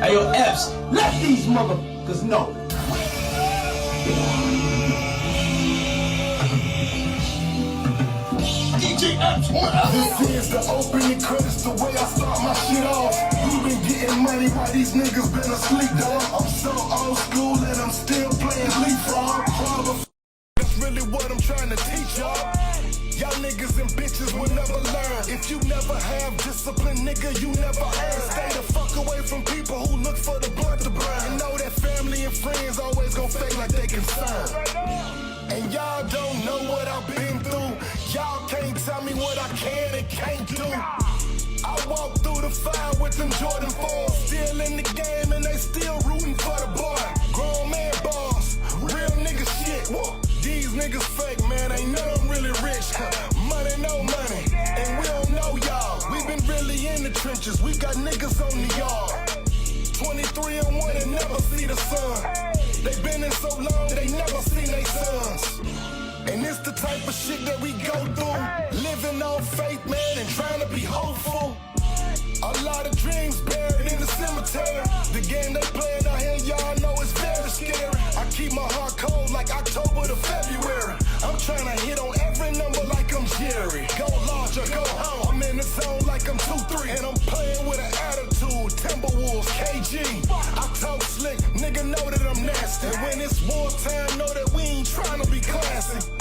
Hey, yo, Epps, let these motherfuckers know. DJ Epps, this is the opening credits, the way I start my shit off. We been getting money while these niggas been asleep, dog. I'm so old school and I'm still playing leapfrog. That's really what I'm trying to teach y'all. Y'all niggas and bitches will never learn. If you never have discipline, nigga, you never earn. Stay the fuck away from people who look for the blunt to burn. And know that family and friends always gon' fake like they concerned. And y'all don't know what I've been through. Y'all can't tell me what I can and can't do. I walk through the fire with them Jordan 4s. Still in the game and they still rooting for the boy. Grown man boss, real nigga shit. These niggas fake, man, ain't none of them really rich. Money, no money, and we don't know y'all. We been really in the trenches, we got niggas on the yard. 23 and 1 and never see the sun. They been in so long, they never seen they sons. And it's the type of shit that we go through. Living on faith, man, and trying to be hopeful. A lot of dreams buried in the cemetery. The game they playing out here, y'all know it's very scary. I keep my heart cold like October to February. I'm trying to hit on every number like I'm Jerry. Go large or go home. I'm in the zone like I'm 2-3. And I'm playing with an attitude. Timberwolves, KG. I talk slick, nigga know that I'm nasty. And when it's wartime, know that we ain't trying to be classy.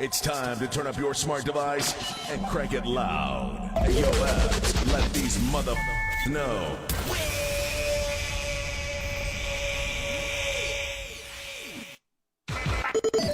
It's time to turn up your smart device and crank it loud. Hey, yo, Epps, let these motherfuckers know.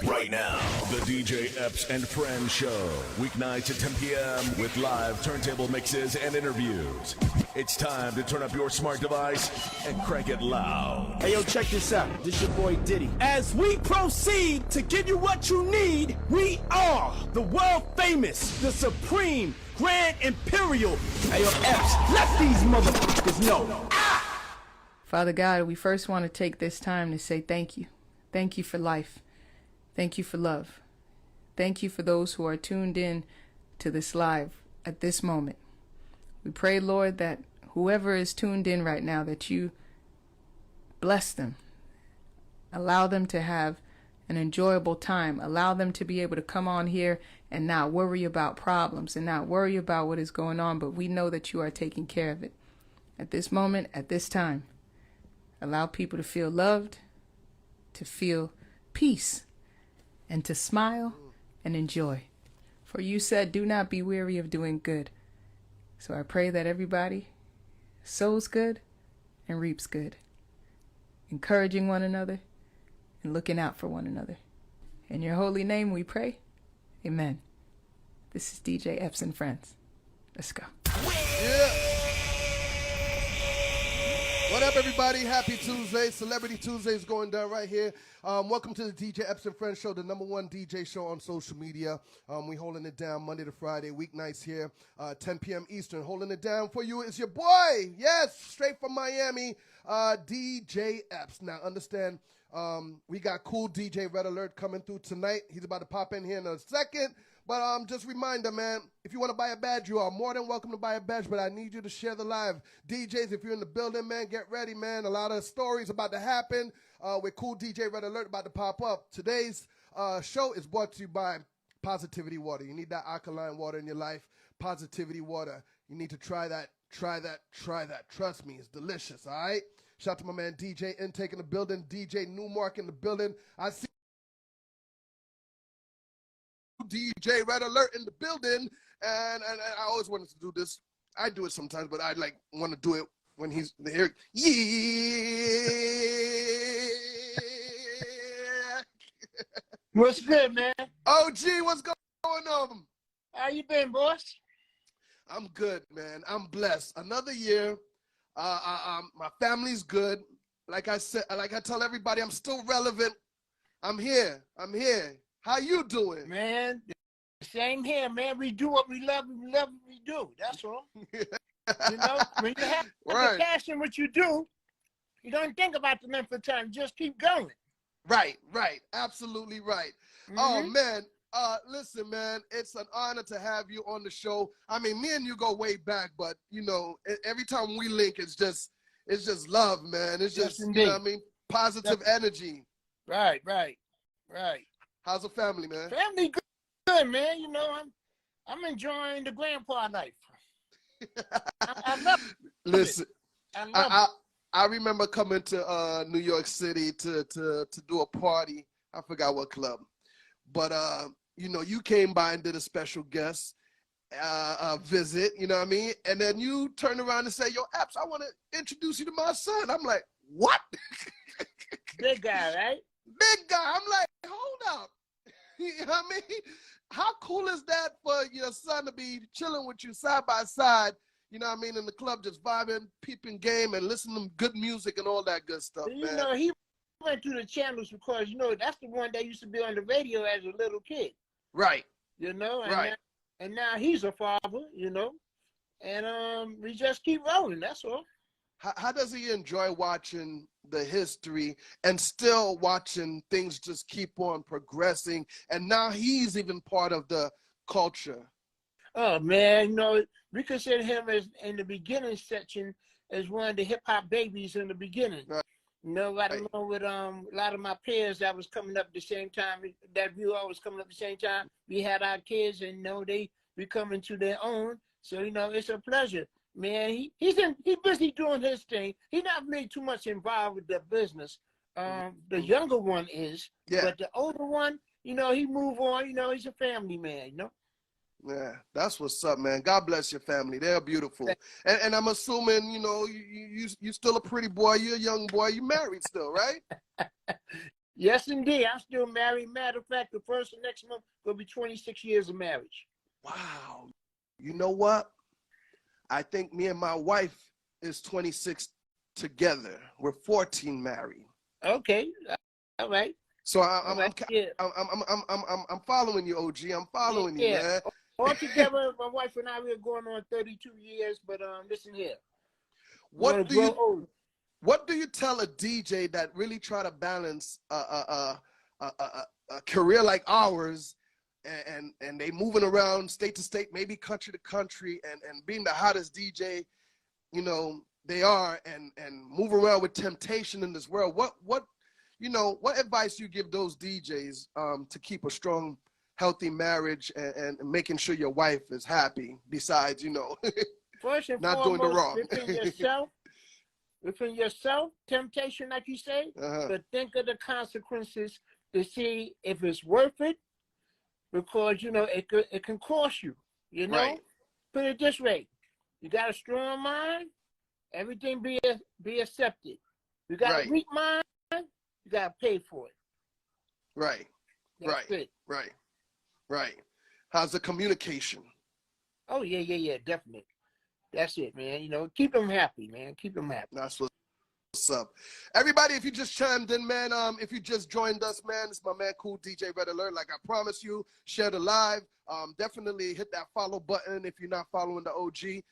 Right now, the DJ Epps and Friends Show. Weeknights at 10 p.m. with live turntable mixes and interviews. It's time to turn up your smart device and crank it loud. Hey, yo, check this out. This your boy Diddy. As we proceed to give you what you need, we are the world famous, the supreme, grand imperial. Hey, yo, Epps, let these motherfuckers know. Father God, we first want to take this time to say thank you. Thank you for life. Thank you for love. Thank you for those who are tuned in to this live at this moment. We pray, Lord, that whoever is tuned in right now, that you bless them. Allow them to have an enjoyable time. Allow them to be able to come on here and not worry about problems and not worry about what is going on, but we know that you are taking care of it. At this moment, at this time, allow people to feel loved, to feel peace, and to smile and enjoy. For you said, do not be weary of doing good. So I pray that everybody sows good and reaps good, encouraging one another and looking out for one another. In your holy name we pray. Amen. This is DJ Epps and Friends. Let's go. Yeah. What up, everybody? Happy Tuesday. Celebrity Tuesday is going down right here. Welcome to the DJ Epps and Friends Show, the #1 DJ show on social media. We holding it down Monday to Friday, weeknights here, 10 p.m. Eastern. Holding it down for you is your boy, yes, straight from Miami, DJ Epps. Now, understand, we got cool DJ Red Alert coming through tonight. He's about to pop in here in a second. But just reminder, man, if you want to buy a badge, you are more than welcome to buy a badge, but I need you to share the live. DJs, if you're in the building, man, get ready, man. A lot of stories about to happen with cool DJ Red Alert about to pop up. Today's show is brought to you by Positivity Water. You need that alkaline water in your life. Positivity Water. You need to try that. Try that. Try that. Trust me, it's delicious, all right? Shout out to my man DJ Intake in the building, DJ Newmark in the building. I see DJ Red Alert in the building, and I always wanted to do this. I do it sometimes, but I want to do it when he's here. Yeah. What's good, man? OG, what's going on? How you been, boss? I'm good, man. I'm blessed. Another year. My family's good. Like I said, like I tell everybody, I'm still relevant. I'm here. How you doing? Man, same here, man. We do what we love, and we love what we do. That's all. You know, when you have right. a passion what you do, you don't think about the length of time. Just keep going. Right. Absolutely right. Mm-hmm. Oh, man. Listen, man, it's an honor to have you on the show. I mean, me and you go way back, but, you know, every time we link, it's just, it's just love, man. It's Yes, just, you indeed. know what I mean? Positive energy. Right. How's the family, man? Family good, man. You know, I'm enjoying the grandpa life. I love it. Listen, I love it. I remember coming to New York City to do a party. I forgot what club, but you know, you came by and did a special guest visit. You know what I mean? And then you turned around and say, "Yo, Epps, I want to introduce you to my son." I'm like, "What?" Big guy, right? Big guy. I'm like, hold up. You know what I mean? How cool is that for your son to be chilling with you side by side, you know what I mean, in the club, just vibing, peeping game, and listening to good music and all that good stuff, You man. know, he went through the channels because, you know, that's the one that used to be on the radio as a little kid. Right. You know? And right. Now he's a father, you know? And we just keep rolling, that's all. How does he enjoy watching the history and still watching things just keep on progressing? And now he's even part of the culture. Oh, man, you know, we consider him as in the beginning section as one of the hip hop babies in the beginning. Right. You know, right along with a lot of my peers that was coming up at the same time, that we all was coming up at the same time. We had our kids, and you know, they be coming to their own. So, you know, it's a pleasure. Man, he's busy doing his thing. He's not really too much involved with the business. The younger one is, but the older one, you know, he move on. You know, he's a family man. You know. Yeah, that's what's up, man. God bless your family. They're beautiful. And I'm assuming, you know, you still a pretty boy. You're a young boy. You married still, right? Yes, indeed. I'm still married. Matter of fact, the first of next month will be 26 years of marriage. Wow. You know what? I think me and my wife is 26 together. We're 14 married. Okay, all right. So I'm following you, OG. I'm following you, man. Altogether, my wife and I, we're going on 32 years. But listen here. What do you tell a DJ that really try to balance a career like ours? And they moving around state to state, maybe country to country, and being the hottest DJ, you know, they are, and move around with temptation in this world. What advice you give those DJs to keep a strong, healthy marriage and making sure your wife is happy, besides, you know, first and not foremost, doing the wrong. within yourself, temptation, like you say, but think of the consequences to see if it's worth it. Because, you know, it can cost you, you know? Right. Put it this way. You got a strong mind, everything be accepted. You got a weak mind, you got to pay for it. Right. That's it. Right. How's the communication? Oh, yeah, definitely. That's it, man. You know, keep them happy, man. Keep them happy. That's what's up. Everybody, if you just chimed in, man, if you just joined us, man, it's my man, Cool DJ Red Alert. Like I promised you, share the live. Definitely hit that follow button if you're not following the OG.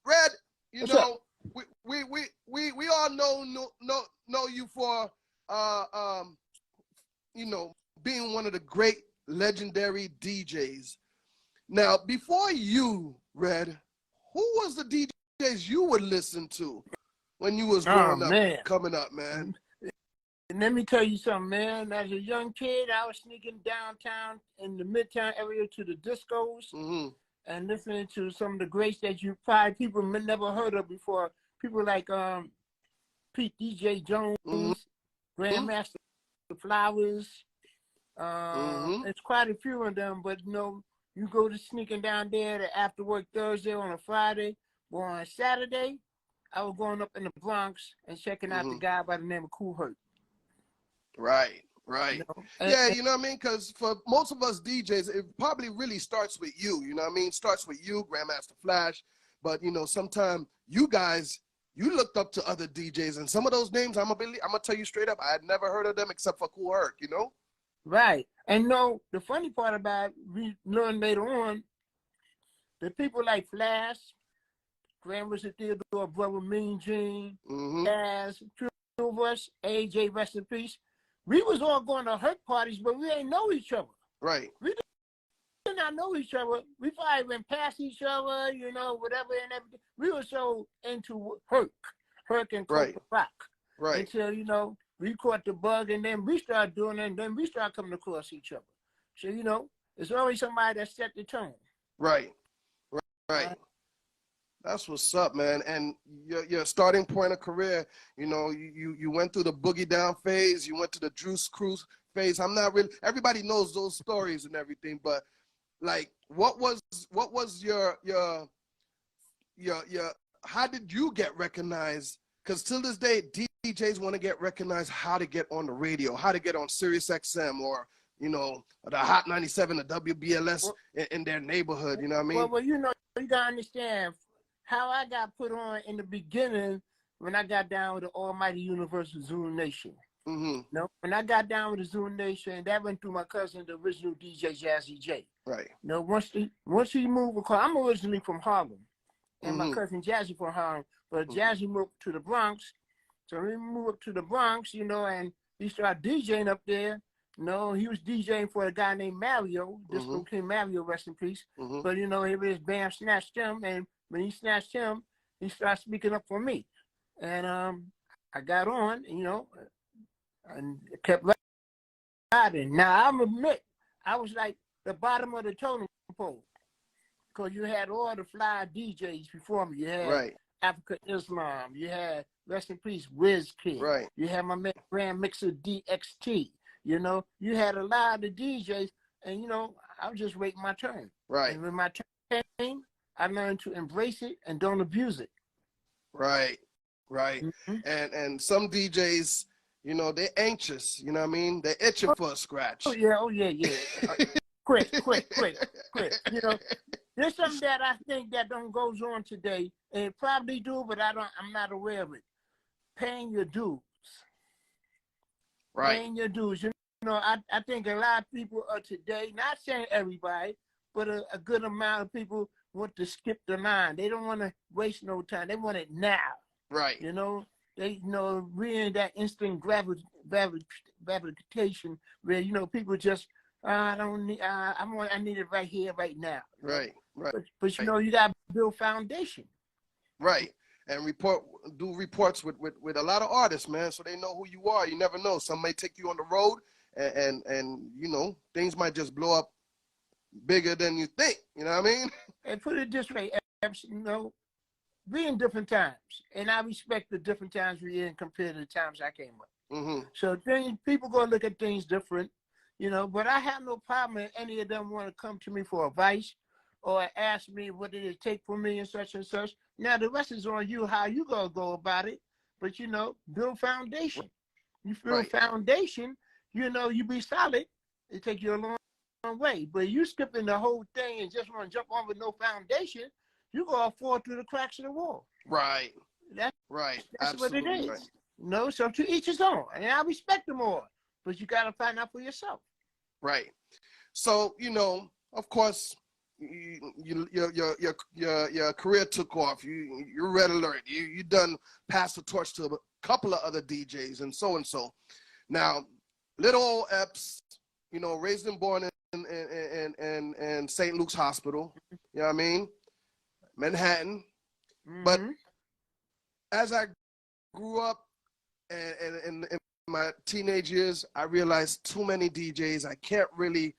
Red, you What's know, up? we all know you for you know, being one of the great legendary DJs. Now, before you, Red, who was the DJs you would listen to when you was growing up, coming up, man? And let me tell you something, man. As a young kid, I was sneaking downtown in the Midtown area to the discos and listening to some of the greats that you probably people never heard of before. People like Pete DJ Jones, Grandmaster Flowers. It's quite a few of them, but you know, you go to sneaking down there to after work Thursday on a Friday or on a Saturday. I was going up in the Bronx and checking out the guy by the name of Cool Herc. Right. You know? Yeah, you know what I mean? Because for most of us DJs, it probably really starts with you. You know what I mean? Starts with you, Grandmaster Flash. But, you know, sometimes you guys, you looked up to other DJs. And some of those names, I'm going to tell you straight up, I had never heard of them except for Cool Herc, you know? Right. And no, the funny part about it, we learned later on, the people like Flash, Grandmaster Theodore, Brother Mean Gene, as two of us, AJ, rest in peace. We was all going to Herc parties, but we ain't know each other. Right. We did not know each other. We probably went past each other, you know, whatever and everything. We were so into Herc Perk and Right. Coke Rock. Right. Until, you know, we caught the bug, and then we started doing it, and then we started coming across each other. So, you know, there's always somebody that set the tone. Right. Right. That's what's up, man. And your starting point of career, you know, you went through the boogie down phase, you went to the Juice Cruise phase. I'm not really, everybody knows those stories and everything, but like, what was your how did you get recognized? Because till this day, DJs want to get recognized, how to get on the radio, how to get on Sirius XM or, you know, the Hot 97, the WBLS in their neighborhood. You know what I mean? Well, you know, you got to understand how I got put on in the beginning when I got down with the Almighty Universal Zulu Nation. Mm-hmm. No, when I got down with the Zulu Nation, that went through my cousin, the original DJ Jazzy J. Right. No, once he moved, because I'm originally from Harlem, and my Mm-hmm. cousin Jazzy from Harlem, but Jazzy moved to the Bronx. So he moved up to the Bronx, you know, and he started DJing up there. No, he was DJing for a guy named Mario, Disco King Mario, rest in peace. Mm-hmm. But, you know, his band snatched him, and when he snatched him, he started speaking up for me. And I got on, you know, and kept riding. Now, I'm admit, I was like the bottom of the totem pole, because you had all the fly DJs before me. You had Right. Africa Islam, you had, rest in peace, Wiz Kid. Right. You had my man Grand Mixer DXT. You know, you had a lot of the DJs, and, you know, I was just waiting my turn. Right. And when my turn came, I learned to embrace it and don't abuse it. Right. Right. Mm-hmm. And some DJs, you know, they're anxious. You know what I mean? They're itching for a scratch. Oh, yeah. Quick. You know, there's something that I think that don't goes on today, and it probably do, but I'm not aware of it. Paying your dues. Right. Paying your dues. You know, I think a lot of people are today, not saying everybody, but a good amount of people want to skip the line. They don't want to waste no time. They want it now. Right. You know, we're in that instant gratification where, you know, people just, I need it right here, right now. Right. But you know, you got to build foundation. Right. And do reports with a lot of artists, man, so they know who you are. You never know. Some may take you on the road, and you know, things might just blow up bigger than you think. You know what I mean? And put it this way, Epps, you know, we in different times, and I respect the different times we're in compared to the times I came up. Mm-hmm. So people gonna look at things different, you know. But I have no problem if any of them want to come to me for advice or ask me what did it take for me and such and such. Now the rest is on you, how you gonna go about it. But you know, build foundation. You build foundation, you know, you be solid. It take you a long way. But you skipping the whole thing and just want to jump on with no foundation, you gonna fall through the cracks of the wall. Right. That's Absolutely what it is. right. No, so to each his own, and I respect them all. But you gotta find out for yourself. Right. So, you know, of course, your career took off. You're red alert. You done passed the torch to a couple of other DJs and so. Now, little old Epps, you know, raised and born in St. Luke's Hospital. You know what I mean? Manhattan. Mm-hmm. But as I grew up and in my teenage years, I realized too many DJs. I can't really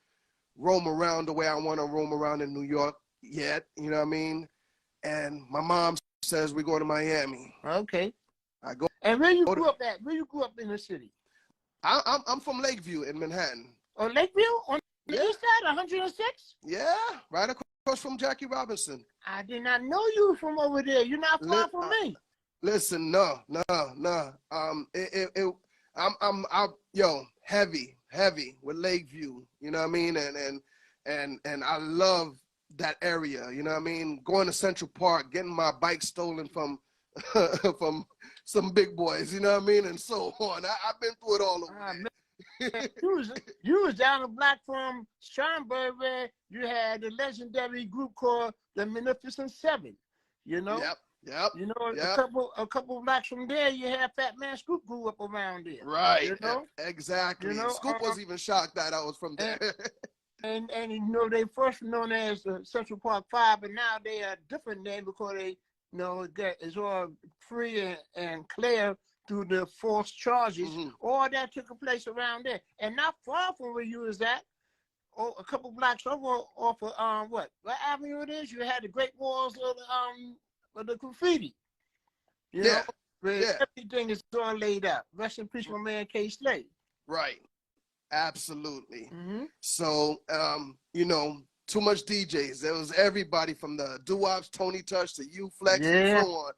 roam around the way I want to roam around in New York yet. You know what I mean? And my mom says we go to Miami. Okay. I go. And where you grew up at? Where you grew up in the city? I'm from Lakeview in Manhattan. Oh, Lakeview? On the east side, 106? Yeah, right across from Jackie Robinson. I did not know you were from over there. You're not far from me. Listen, no. I'm heavy with Lakeview. You know what I mean? And I love that area. You know what I mean? Going to Central Park, getting my bike stolen from from some big boys. You know what I mean? And so on. I've been through it all over there. You was down the block from Schaumburg where you had the legendary group called the Magnificent Seven. You know? Yep. You know, yep. a couple blocks from there, you had Fat Man Scoop grew up around there. Right. You know? Exactly. You know, Scoop was even shocked that I was from there. And you know, they first known as the Central Park Five, but now they are a different name because they You know, it's all free and clear through the false charges. All that took place around there, and not far from where you was at. Oh, a couple blocks over off of what avenue it is? You had the Great Walls of the graffiti. You know, where everything is all laid out. Rest in peace, my man K. Slade. Right. Absolutely. So, you know, too much DJs. There was everybody from the Doo-Wops, Tony Touch, to U-Flex, and so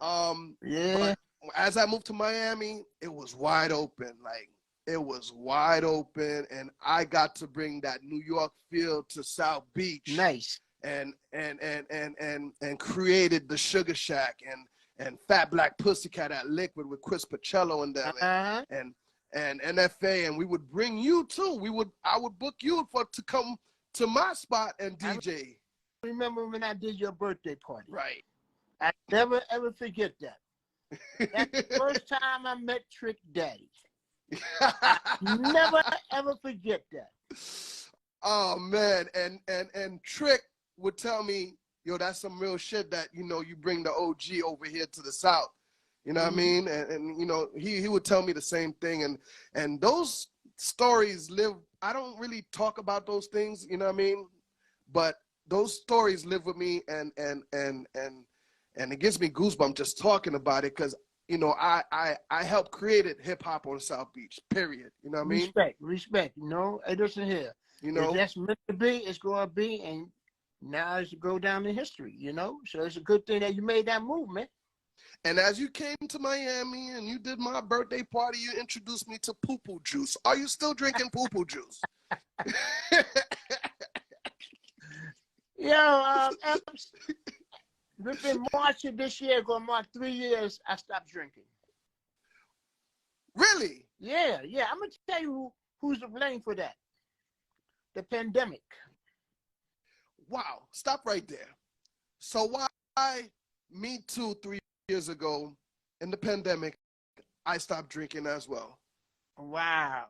on. But as I moved to Miami, it was wide open. Like, it was wide open, and I got to bring that New York feel to South Beach. Nice. And created the Sugar Shack and Fat Black Pussycat at Liquid with Chris Pacello and them, and NFA, and we would bring you too. I would book you to come to my spot and DJ. I remember when I did your birthday party. Right. I never ever forget that. That's the first time I met Trick Daddy. Never ever forget that. Oh man, and Trick would tell me, yo, that's some real shit that, you know, you bring the OG over here to the South. You know what I mean? And you know, he would tell me the same thing, and those stories live. I don't really talk about those things, you know what I mean? But those stories live with me, and it gives me goosebumps just talking about it, because you know, I helped create hip hop on South Beach, period. You know what I mean? Respect. You know, hey, listen here. You know, if that's meant to be, it's gonna be, and now it's go down in history. You know, so it's a good thing that you made that move, man. And as you came to Miami and you did my birthday party, you introduced me to poo-poo juice. Are you still drinking poo-poo juice? Yo, Epps, within March of this year, going to mark 3 years, I stopped drinking. Really? Yeah. I'm going to tell you who's to blame for that. The pandemic. Wow. Stop right there. So why me too 3 years ago in the pandemic, I stopped drinking as well. Wow.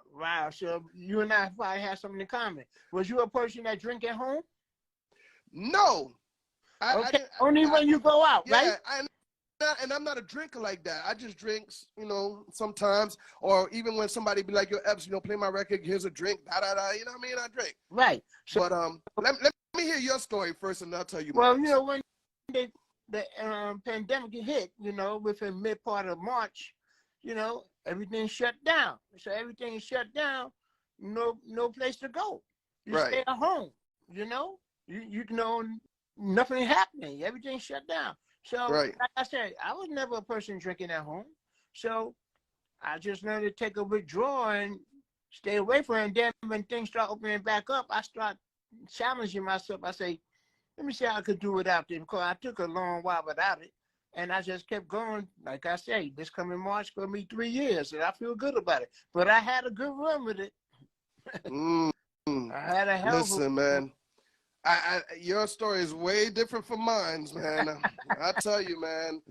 So you and I probably have something in common. Was you a person that drink at home? No. Only when you go out, right? And I'm not a drinker like that. I just drink, you know, sometimes, or even when somebody be like, yo, Epps, you know, play my record, here's a drink, you know what I mean? I drink. Right. So, but let me hear your story first, and I'll tell you. Well, you know, when the pandemic hit, you know, within mid part of March, you know, everything shut down. So everything shut down, no place to go. You stay at home, you know? You know, nothing happening. Everything shut down. So, like I said, I was never a person drinking at home. So I just learned to take a withdrawal and stay away from it. And then when things start opening back up, I start challenging myself. I say, let me see how I could do without this, because I took a long while without it. And I just kept going. Like I say, this coming March going to be 3 years, and I feel good about it. But I had a good run with it. I had a hell of a Listen, man. Your story is way different from mine, man. I tell you, man,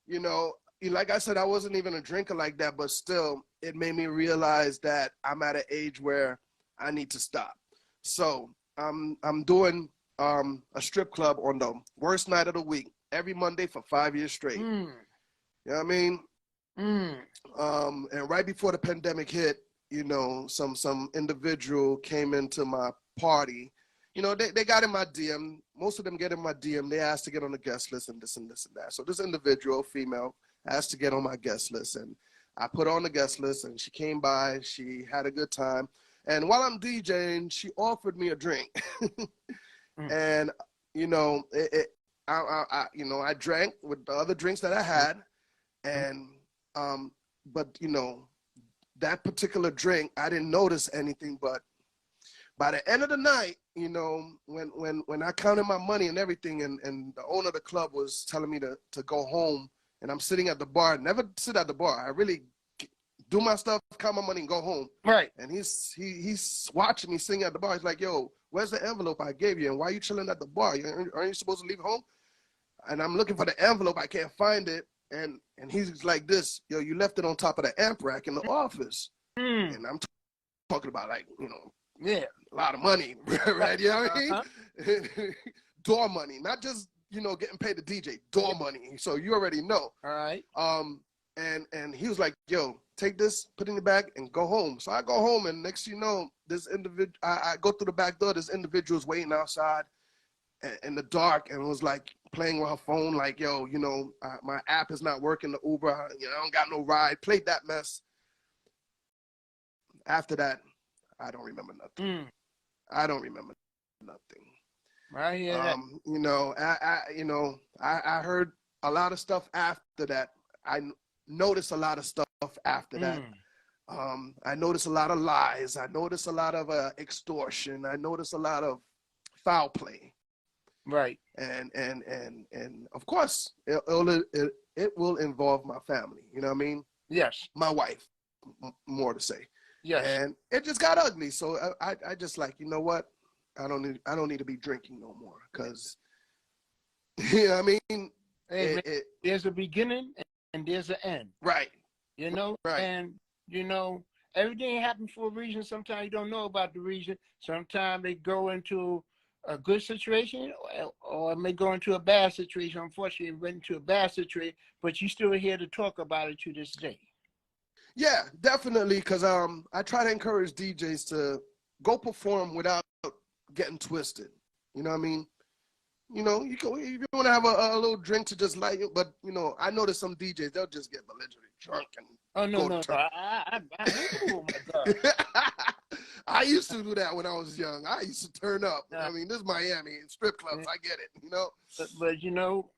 you know, like I said, I wasn't even a drinker like that, but still, it made me realize that I'm at an age where I need to stop. So I'm doing a strip club on the worst night of the week, every Monday for 5 years straight. You know what I mean? And right before the pandemic hit, you know, some individual came into my party. You know, they got in my DM. Most of them get in my DM. They asked to get on the guest list and this and this and that. So this individual, female, asked to get on my guest list. And I put her on the guest list, and she came by. She had a good time. And while I'm DJing, she offered me a drink. And, you know, I drank with the other drinks that I had. And, but, you know, that particular drink, I didn't notice anything, but by the end of the night, you know, when I counted my money and everything, and the owner of the club was telling me to go home, and I'm sitting at the bar, never sit at the bar. I really do my stuff, count my money, and go home. Right. And he's watching me sitting at the bar. He's like, yo, where's the envelope I gave you? And why are you chilling at the bar? Aren't you supposed to leave home? And I'm looking for the envelope. I can't find it. And he's like this, yo, you left it on top of the amp rack in the office. And I'm talking about, like, you know, a lot of money, right? You know what I mean? Door money, not just, you know, getting paid to DJ, door money. So you already know. All right. And he was like, yo, take this, put it in the bag, and go home. So I go home, and next you know, this individual, I go through the back door, this individual's waiting outside in the dark, and was like playing with her phone, like, yo, you know, my app is not working, the Uber, you know, I don't got no ride. Played that mess. After that, I don't remember nothing. I don't remember nothing. I hear that. You know, I heard a lot of stuff after that. I noticed a lot of stuff after that. I noticed a lot of lies. I noticed a lot of extortion. I noticed a lot of foul play. Right. And of course, it will involve my family. You know what I mean? Yes. My wife, more to say. Yes. And it just got ugly. So I just like, you know what? I don't need to be drinking no more, because you know what I mean? Hey, there's a beginning and there's an end. Right. You know? Right. And you know, everything happens for a reason. Sometimes you don't know about the reason. Sometimes they go into a good situation, or it may go into a bad situation. Unfortunately, it went into a bad situation, but you're still here to talk about it to this day. Yeah, definitely, because I try to encourage DJs to go perform without getting twisted. You know what I mean? You know, you can, if you want to have a little drink to just light it, but you know, I notice some DJs, they'll just get belligerent, drunk, and oh no, oh my God. I used to do that when I was young. I used to turn up. I mean, this is Miami and strip clubs. I get it, you know. But you know,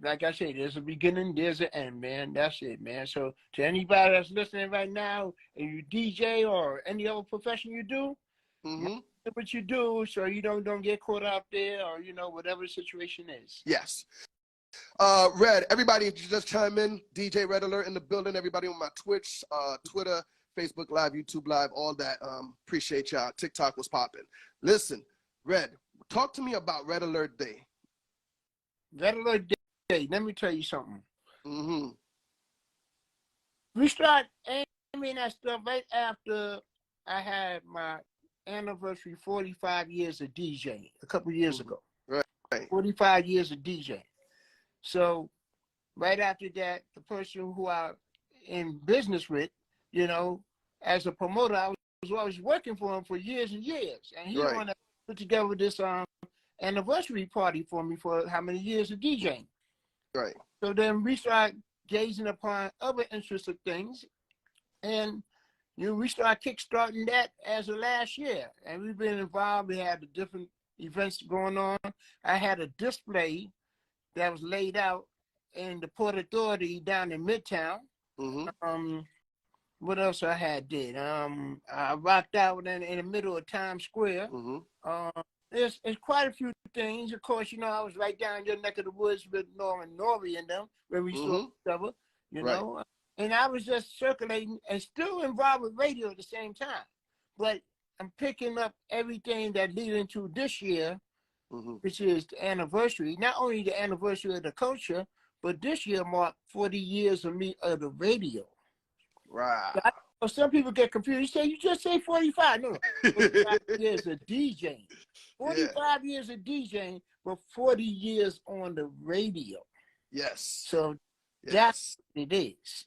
like I say, there's a beginning, there's an end, man. That's it, man. So to anybody that's listening right now, and you DJ or any other profession you do, what you do so you don't get caught out there, or you know, whatever the situation is. Yes. Red, everybody just chime in. DJ Red Alert in the building. Everybody on my Twitch, Twitter, Facebook Live, YouTube Live, all that. Appreciate y'all. TikTok was popping. Listen, Red, talk to me about Red Alert Day. Red Alert Day. Let me tell you something. We start aiming that stuff right after I had my anniversary 45 years of DJing a couple of years ago. Right. 45 years of DJing. So right after that, the person who I'm in business with, you know, as a promoter, I was working for him for years and years. And he wanted to put together this anniversary party for me for how many years of DJing. Right. So then we start gazing upon other interesting things. And you know, we start kickstarting that as of last year. And we've been involved. We had the different events going on. I had a display that was laid out in the Port Authority down in Midtown. What else I had did? I rocked out in the middle of Times Square. There's quite a few things. Of course, you know, I was right down your neck of the woods with Norman Norby and them, where we saw each other, you know. And I was just circulating and still involved with radio at the same time. But I'm picking up everything that leads into this year, which is the anniversary. Not only the anniversary of the culture, but this year marked 40 years of me of the radio. Wow. Some people get confused. You just say 45. No, 45 years of DJing. 45 years of DJing, but 40 years on the radio. Yes. So that's what it is.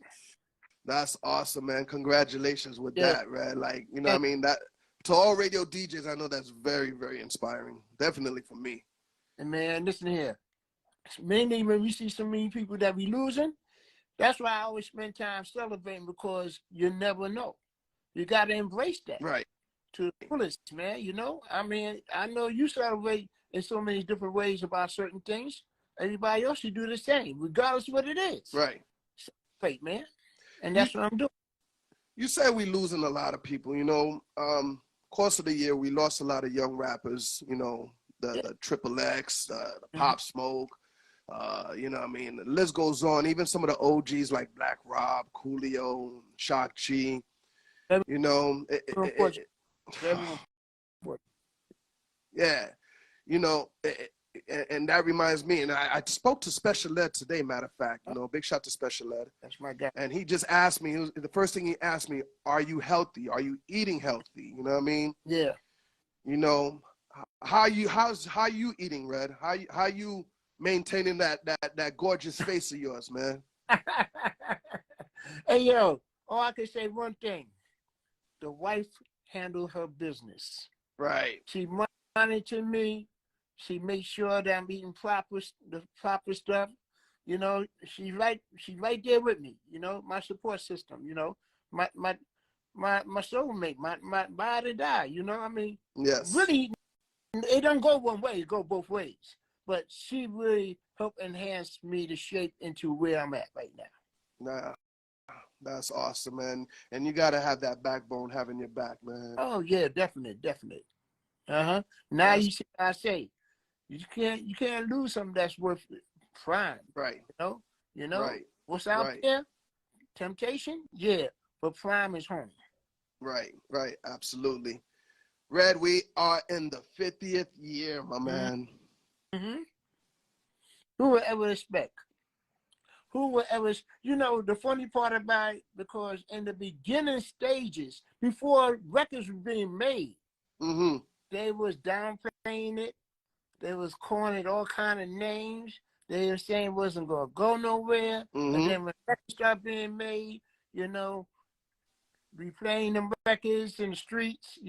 That's awesome, man. Congratulations with that, right? Like, you know what I mean? That to all radio DJs, I know that's very, very inspiring. Definitely for me. And man, listen here. Mainly when we see so many people that we losing, that's why I always spend time celebrating, because you never know. You got to embrace that. Right. To the fullest, man, you know? I mean, I know you celebrate in so many different ways about certain things. Everybody else should do the same, regardless of what it is. Right. Celebrate, man. And that's what I'm doing. You said we losing a lot of people, you know. Course of the year, we lost a lot of young rappers, you know, the Triple X, the Pop Smoke, you know what I mean? The list goes on. Even some of the OGs like Black Rob, Coolio, Shock G, you know. Yeah, you know, and that reminds me, and I spoke to Special Ed today, matter of fact, you know, big shout to Special Ed. That's my guy. And he just asked me, the first thing he asked me, are you healthy? Are you eating healthy? You know what I mean? Yeah. You know, how you eating, Red? How you maintaining that gorgeous face of yours, man. Hey, yo, all I can say one thing. The wife handled her business. Right. She monitored me. She makes sure that I'm eating the proper stuff. You know, she's right there with me. You know, my support system. You know, my soulmate, my ride or die. You know, I mean, yes, really, it doesn't go one way. It go both ways. But she really helped enhance me to shape into where I'm at right now. Nah, that's awesome, man. And you gotta have that backbone having your back, man. Oh yeah, definitely. Now Yes. you see, I say, you can't lose something that's worth prime. Right. You know. Right. What's out there? Temptation, yeah, but prime is home. Right. Absolutely. Red, we are in the 50th year, my man. Mm-hmm. Who would ever expect? The funny part about it, because in the beginning stages, before records were being made, they was downplaying it. They was calling it all kind of names. They were saying it wasn't going to go nowhere. And then when records started being made, replaying them records in the streets,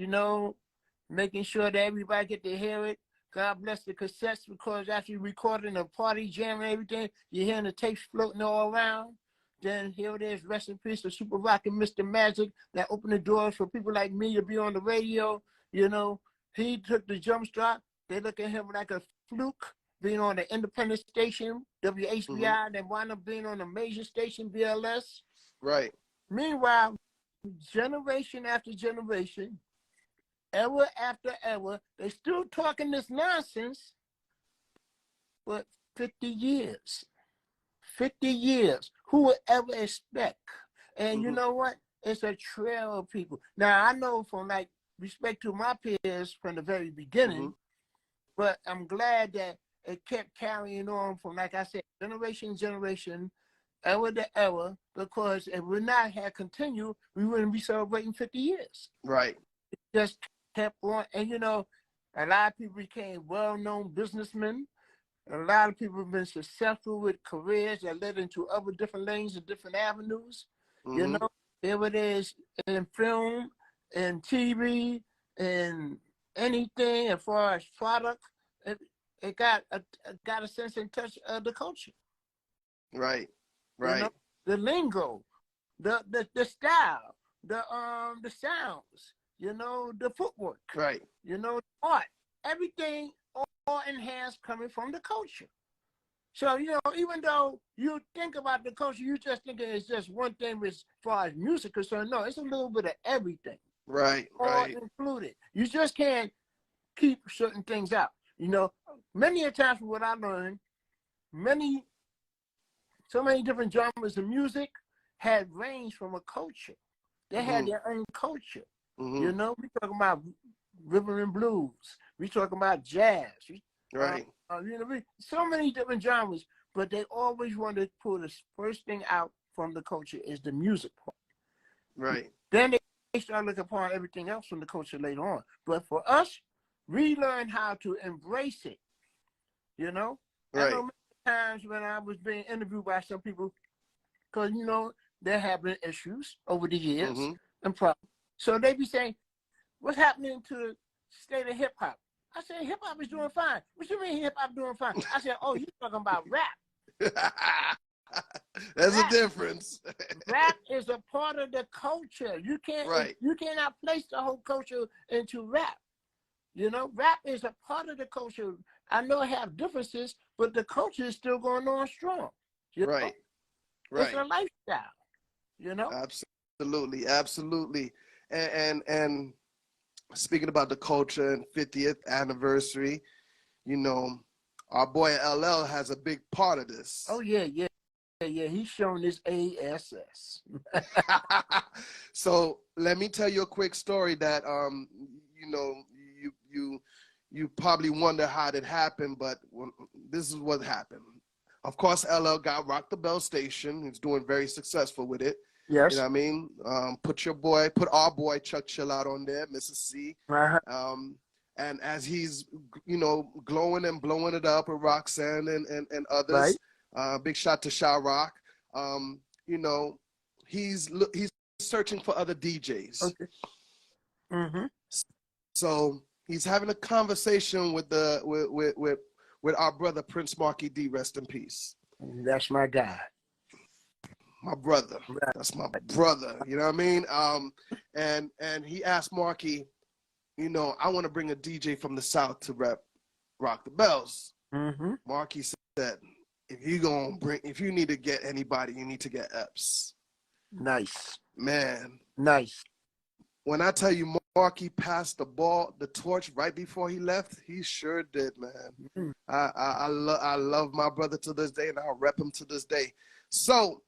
making sure that everybody get to hear it. God bless the cassettes, because after you recording a party jam and everything, you're hearing the tapes floating all around. Then here it is, rest in peace, the Super Rock and Mr. Magic, that opened the doors for people like me to be on the radio. He took the jump start. They look at him like a fluke, being on the independent station, WHBI, then wound up being on a major station, BLS. Right. Meanwhile, generation after generation, era after era, they still talking this nonsense, but 50 years. 50 years. Who would ever expect? And you know what? It's a trail of people. Now, I know from respect to my peers from the very beginning, but I'm glad that it kept carrying on from, like I said, generation to generation, era to era, because if we not had continued, we wouldn't be celebrating 50 years. Right. It just kept on. And, a lot of people became well-known businessmen. A lot of people have been successful with careers that led into other different lanes and different avenues. There it is in film and TV and anything as far as product. It got a sense and touch of the culture. Right. The lingo, the style, the sounds, the footwork. Right. Art, everything all enhanced coming from the culture. So, even though you think about the culture, you just think it's just one thing as far as music is concerned. No, it's a little bit of everything. Right. All included. You just can't keep certain things out. Many a times what I learned, so many different genres of music had range from a culture. They had their own culture. We talking about rhythm and blues. We talking about jazz. Right. So many different genres, but they always want to pull the first thing out from the culture is the music part. Right. Then they start looking upon everything else from the culture later on. But for us, we learn how to embrace it. Right. I know many times when I was being interviewed by some people, because there have been issues over the years and problems. So they be saying, "What's happening to the state of hip hop?" I said, "Hip hop is doing fine." "What you mean hip hop doing fine?" I said, "Oh, you talking about rap?" There's a difference. Rap is a part of the culture. You cannot place the whole culture into rap. Rap is a part of the culture. I know it have differences, but the culture is still going on strong. Right. It's a lifestyle. Absolutely. And speaking about the culture and 50th anniversary, our boy LL has a big part of this. Oh yeah. He's showing his ASS. So let me tell you a quick story that you probably wonder how it happened, but this is what happened. Of course, LL got Rock the Bell Station. He's doing very successful with it. Yes. You know what I mean? Put our boy Chuck Chill out on there, Mrs. C. and as he's, you know, glowing and blowing it up with Roxanne and others, big shout to Sha Rock. You know, he's searching for other DJs. Okay. Mm-hmm. So he's having a conversation with our brother Prince Marky D. Rest in peace. That's my guy. My brother. Right. That's my brother. You know what I mean? And he asked Marky, you know, I want to bring a DJ from the South to rock the bells. Mm-hmm. Marky said, if you need to get anybody, you need to get Epps. Nice. Man. Nice. When I tell you Marky passed the torch right before he left, he sure did, man. Mm-hmm. I love my brother to this day, and I'll rep him to this day. So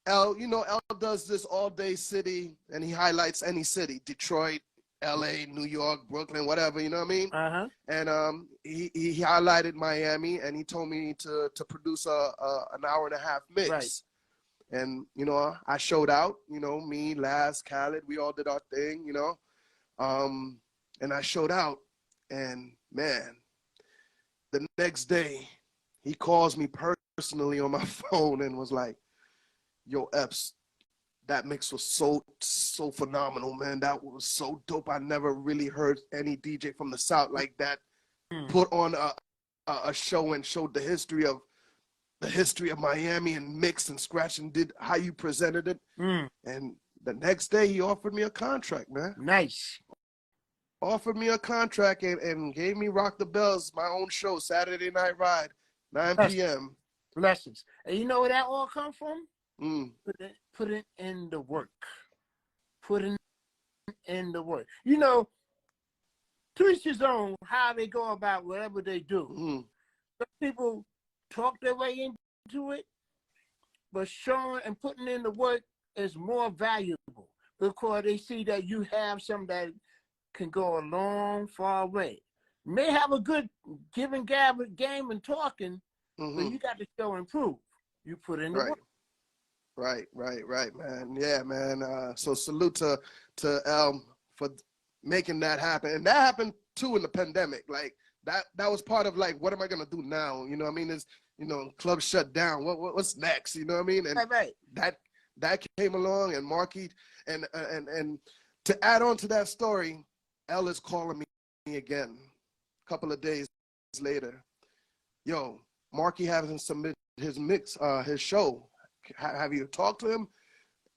L does this all day city, and he highlights any city, Detroit, LA, New York, Brooklyn, whatever, you know what I mean? Uh-huh. And he highlighted Miami, and he told me to produce an hour and a half mix. Right. And, you know, I showed out, you know, me, Laz, Khaled, we all did our thing, you know. And I showed out, and man, the next day he calls me personally on my phone and was like, yo, Epps, that mix was so phenomenal, man. That was so dope. I never really heard any DJ from the South like that put on a show and showed the history of Miami and mixed and scratched and did how you presented it. And the next day he offered me a contract, man. Nice. Offered me a contract and gave me Rock the Bells, my own show, Saturday Night Ride, 9 p.m. Blessings. And you know where that all come from? Put it in the work. Put it in the work. You know, to each his own how they go about whatever they do. Some people talk their way into it, but showing and putting in the work is more valuable because they see that you have something that can go a long, far way. You may have a good give and gab game and talking, but you got to show and prove. You put in the work. Right, man. Yeah, man. So salute to Elm for making that happen. And that happened too in the pandemic. Like that was part of like, what am I gonna do now? You know what I mean? Is, you know, clubs shut down. What's next? You know what I mean? And that came along, and Marky and to add on to that story, L is calling me again a couple of days later. Yo, Marky hasn't submitted his mix, his show. Have you talked to him?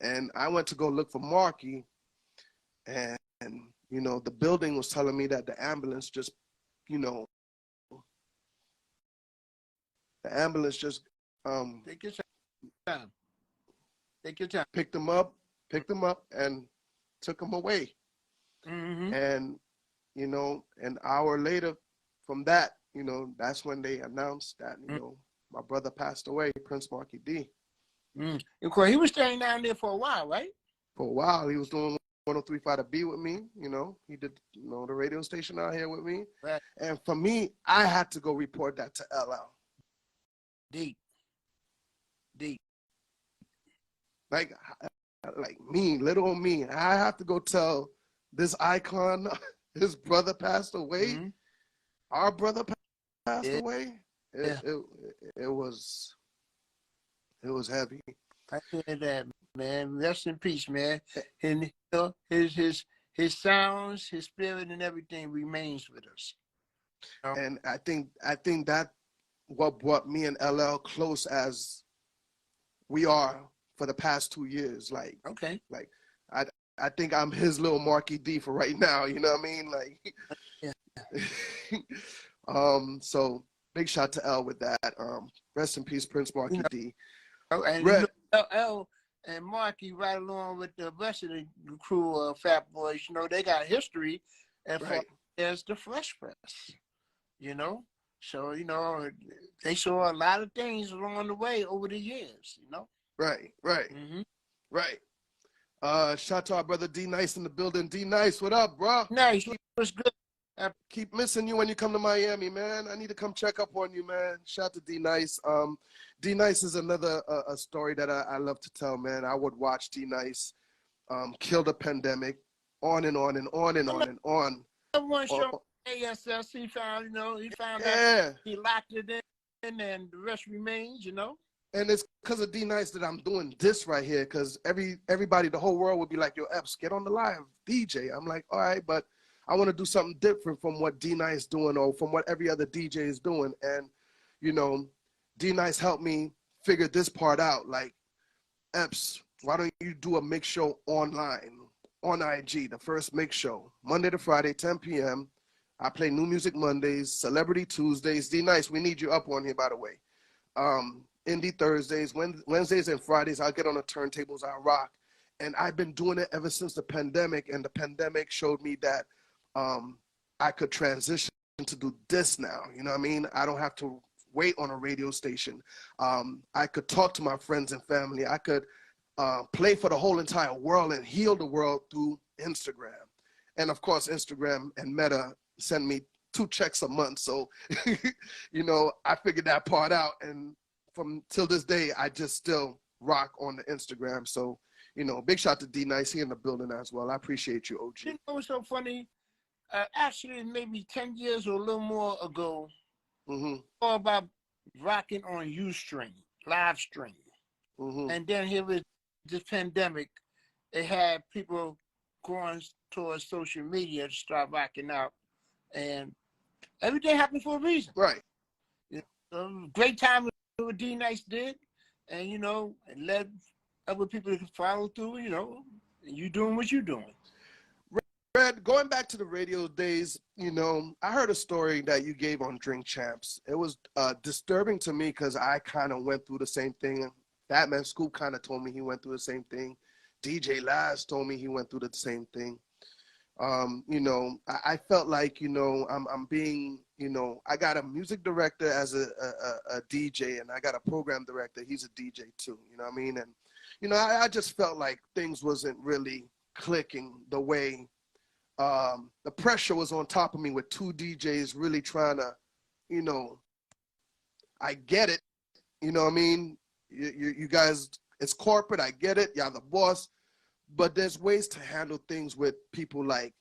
And I went to go look for Marky, and you know, the building was telling me that the ambulance just, you know, Take your time. Take your time. Picked him up, and took him away. And you know, an hour later from that, you know, that's when they announced that, you know, my brother passed away, Prince Marky D. Of course, he was staying down there for a while, right? For a while, he was doing 103.5 to be with me. You know, he did, you know, the radio station out here with me. Right. And for me, I had to go report that to LL. Deep. Like me, little me, I have to go tell this icon his brother passed away. Our brother passed away. It was heavy. I hear that, man. Rest in peace, man. And you know, his sounds, his spirit, and everything remains with us. You know? And I think that what brought me and LL close as we are for the past 2 years. Like, okay, like I think I'm his little Marky D for right now. You know what I mean? Like, yeah. So big shout to L with that. Rest in peace, Prince Marky D. Oh, and you know, L and Marky, right along with the rest of the crew of Fat Boys, you know, they got history as far as the Fresh Press, you know. So, you know, they saw a lot of things along the way over the years, you know. Right. Shout to our brother D Nice in the building. D Nice, what up, bro? Nice, what's good? I keep missing you when you come to Miami, man. I need to come check up on you, man. Shout to D Nice. D Nice is another a story that I love to tell, man. I would watch D Nice kill the pandemic, on and on and on and on and on. One show ASS, he found, he found Yeah. out, he locked it in, and the rest remains, And it's because of D-Nice that I'm doing this right here, because everybody, the whole world would be like, yo, Epps, get on the live, DJ. I'm like, all right, but I want to do something different from what D-Nice doing or from what every other DJ is doing. And, D-Nice helped me figure this part out. Like, Epps, why don't you do a mix show online, on IG, the first mix show, Monday to Friday, 10 p.m. I play New Music Mondays, Celebrity Tuesdays. D-Nice, we need you up on here, by the way. Indie Thursdays, Wednesdays and Fridays, I'll get on the turntables, I rock. And I've been doing it ever since the pandemic, and the pandemic showed me that I could transition to do this now. You know what I mean? I don't have to wait on a radio station. I could talk to my friends and family. I could play for the whole entire world and heal the world through Instagram. And of course, Instagram and Meta send me 2 checks a month. So, I figured that part out. And from till this day, I just still rock on the Instagram. So, big shout to D-Nice, he in the building as well. I appreciate you, OG. You know what's so funny? Actually, maybe 10 years or a little more ago, all about rocking on Ustream, live stream. And then here was this pandemic. It had people going towards social media to start rocking out. And everything happened for a reason. Right. Great time what D-Nice did, and it led other people to follow through, and you doing what you doing. Red, going back to the radio days, I heard a story that you gave on Drink Champs. It was disturbing to me because I kind of went through the same thing. Batman Scoop kind of told me he went through the same thing. DJ Laz told me he went through the same thing. I felt like, I'm being, I got a music director as a DJ, and I got a program director. He's a DJ too, you know what I mean? And, I just felt like things wasn't really clicking the way the pressure was on top of me with 2 DJs really trying to, I get it. You know what I mean? You guys, it's corporate. I get it. Y'all the boss. But there's ways to handle things with people like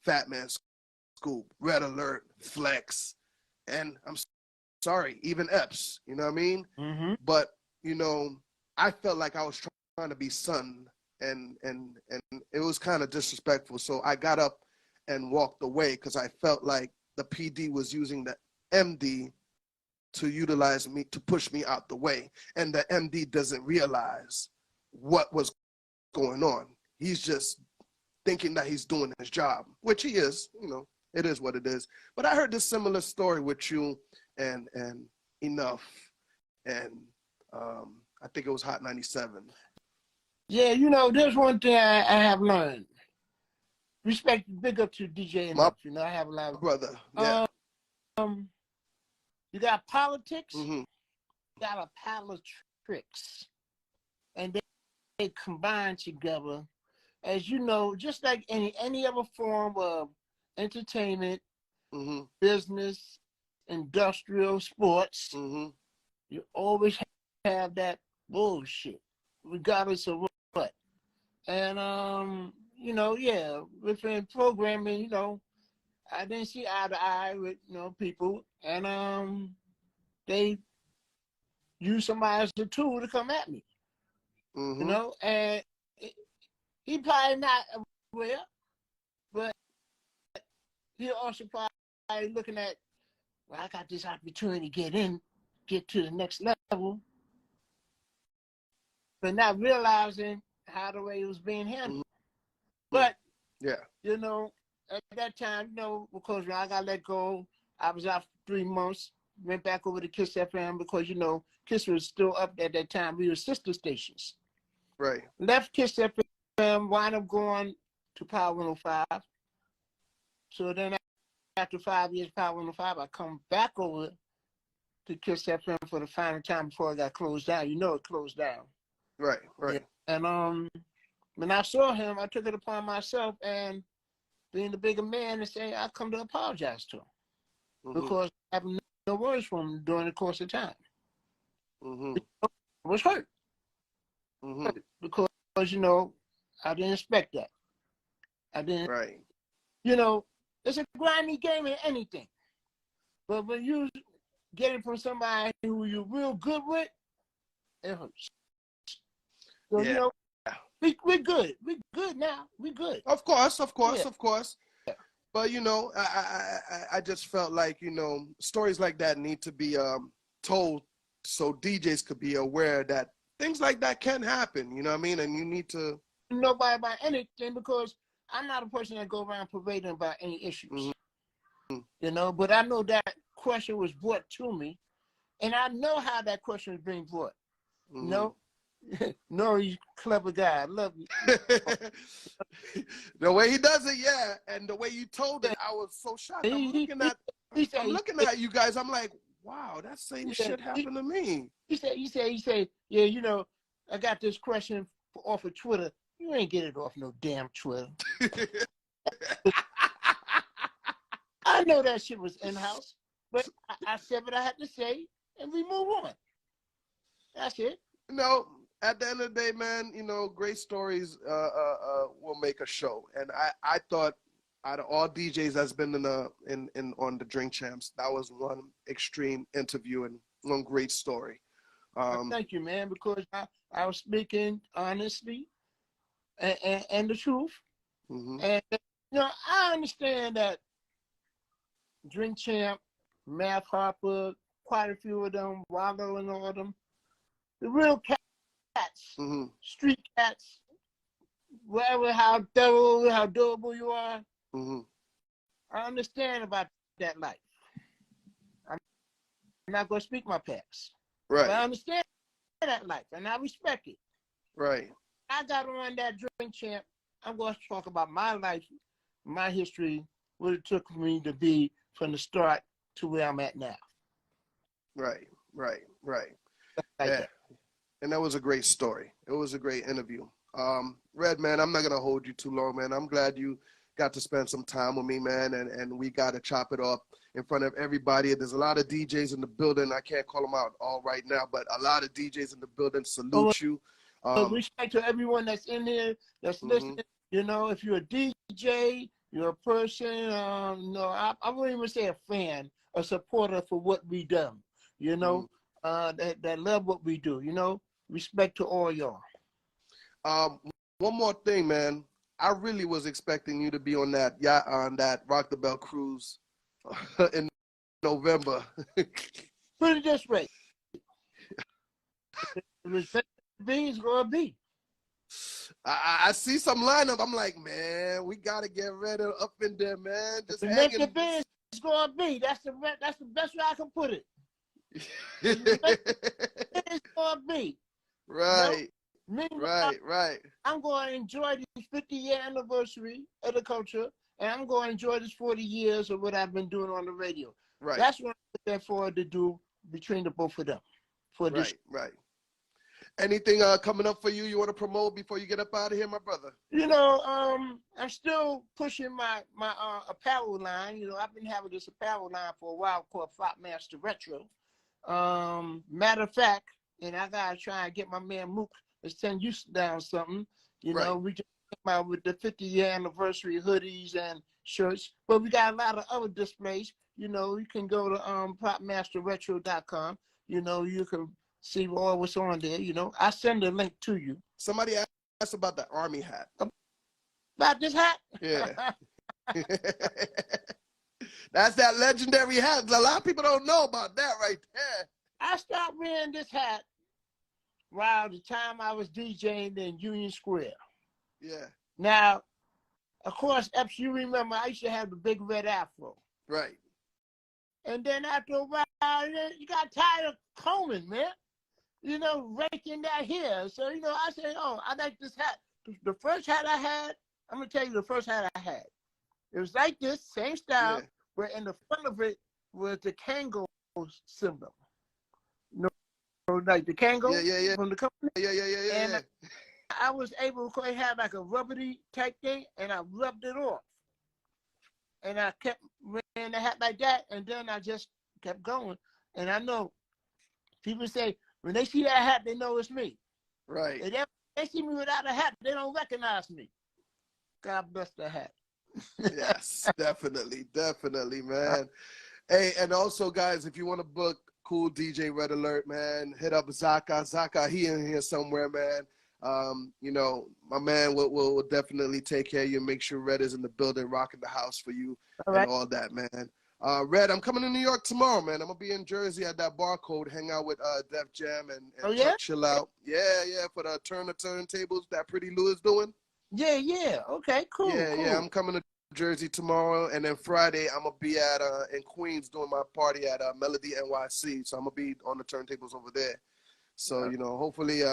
Fat Man Scoop, Red Alert, Flex, and I'm sorry, even Epps, you know what I mean? But, I felt like I was trying to be son, and it was kind of disrespectful. So I got up and walked away because I felt like the PD was using the MD to utilize me, to push me out the way. And the MD doesn't realize what was going on. He's just thinking that he's doing his job, which he is, it is what it is. But I heard this similar story with you and Enough, and I think it was Hot 97. Yeah, there's one thing I have learned. Respect, big up to DJ Enough. I have a lot of brother. Yeah. You got politics, you got a pile of tricks, and they combine together. As you know, just like any other form of entertainment, business, industrial, sports, you always have that bullshit, regardless of what. And within programming, I didn't see eye to eye with people, and they use somebody as a tool to come at me, and he probably not aware, but he also probably looking at, well, I got this opportunity to get to the next level, but not realizing how the way it was being handled. But yeah, at that time, because when I got let go, I was out for 3 months, went back over to Kiss FM because, Kiss was still up at that time. We were sister stations. Right. Left Kiss FM, wound up going to Power 105. So then after 5 years, Power 105, I come back over to Kiss FM for the final time before it got closed down. It closed down. Right. Yeah. And when I saw him, I took it upon myself, and being the bigger man, and say I come to apologize to him because I have no words for him during the course of time. I was hurt because I didn't expect that. I didn't. Right. It's a grimy game in anything. But when you get it from somebody who you're real good with, it hurts. So, Yeah. you know, we're good. We're good now. We're good. Of course, of course, Yeah. of course. But, you know, I just felt like, you know, stories like that need to be told so DJs could be aware that things like that can happen, you know what I mean? And you need to... Nobody about anything, because I'm not a person that go around parading about any issues. Mm-hmm. You know, but I know that question was brought to me, and I know how that question is being brought. Mm-hmm. You know? No, you clever guy. I love you. The way he does it, yeah. And the way you told it, I was so shocked. I'm looking at you guys. I'm like, wow, that same shit happened to me. He said, yeah, you know, I got this question off of Twitter. You ain't get it off no damn Twitter. I know that shit was in-house, but I said what I had to say, and we move on. That's it. You know, at the end of the day, man, you know, great stories will make a show. And I thought out of all DJs that's been on the Drink Champs, that was one extreme interview and one great story. Thank you, man, because I was speaking honestly and the truth. Mm-hmm. And, you know, I understand that Drink Champ, Math Harper, quite a few of them, Wallow and all of them, the real cats, mm-hmm. street cats, whatever, how thorough, how durable you are. Mm-hmm. I understand about that life. I'm not going to speak my past. Right. But I understand that life, and I respect it. Right. I got on that Drink Champ. I'm going to talk about my life, my history, what it took for me to be from the start to where I'm at now. Right. Like Yeah. that. And that was a great story. It was a great interview. Red, man, I'm not going to hold you too long, man. I'm glad you got to spend some time with me, man, and we got to chop it up in front of everybody. There's a lot of DJs in the building. I can't call them out all right now, but a lot of DJs in the building. Salute you. Respect to everyone that's in here, that's listening. You know, if you're a DJ, you're a person, no, I wouldn't even say a fan, a supporter for what we do, you know, that love what we do, you know, respect to all y'all. One more thing, man. I really was expecting you to be on that yacht, on that Rock the Bell cruise in November. Put it this way. Respect to be is going to be. I see some lineup. I'm like, man, we got to get ready up in there, man. Just hanging. It's going to be. That's the best way I can put it. It's going to be. Right. You know? Right. I'm going to enjoy this 50-year anniversary of the culture, and I'm going to enjoy this 40 years of what I've been doing on the radio. Right. That's what I'm looking forward to do between the both of them. Right. Anything coming up for you want to promote before you get up out of here, my brother? You know, I'm still pushing my apparel line. You know, I've been having this apparel line for a while called Flop Master Retro. Matter of fact, and I got to try and get my man Mook to send you down something. You know, we just came out with the 50-year anniversary hoodies and shirts, but we got a lot of other displays. You know, you can go to popmasterretro.com. You know, you can see all what's on there. You know, I send a link to you. Somebody asked about the army hat. About this hat? Yeah. That's that legendary hat. A lot of people don't know about that right there. I stopped wearing this hat around the time I was DJing in Union Square. Yeah. Now, of course, Epps, you remember I used to have the big red afro. Right. And then after a while, you got tired of combing, man. You know, raking that hair. So, you know, I said, oh, I like this hat. The first hat I had, I'm going to tell you the first hat I had. It was like this, same style, but in the front of it was the Kango symbol. You know, like the Kango from the company. Yeah. And I was able to have like a rubbery type thing, and I rubbed it off. And I kept wearing the hat like that, and then I just kept going. And I know people say, when they see that hat, they know it's me. Right. And they see me without a hat, they don't recognize me. God bless the hat. Yes, definitely, man. Hey, and also, guys, if you want to book Cool DJ Red Alert, man, hit up Zaka. Zaka, he in here somewhere, man. You know, my man will definitely take care of you and make sure Red is in the building, rocking the house for you All and right. all that, man. Red, I'm coming to New York tomorrow, man. I'm gonna be in Jersey at that Barcode, hang out with Def Jam and Oh, yeah? Tuck Chill Out. Yeah, for the turntables that Pretty Lou is doing. Yeah. Okay, cool. Yeah, I'm coming to Jersey tomorrow, and then Friday I'm gonna be at in Queens doing my party at Melody NYC. So I'm gonna be on the turntables over there. So you know, hopefully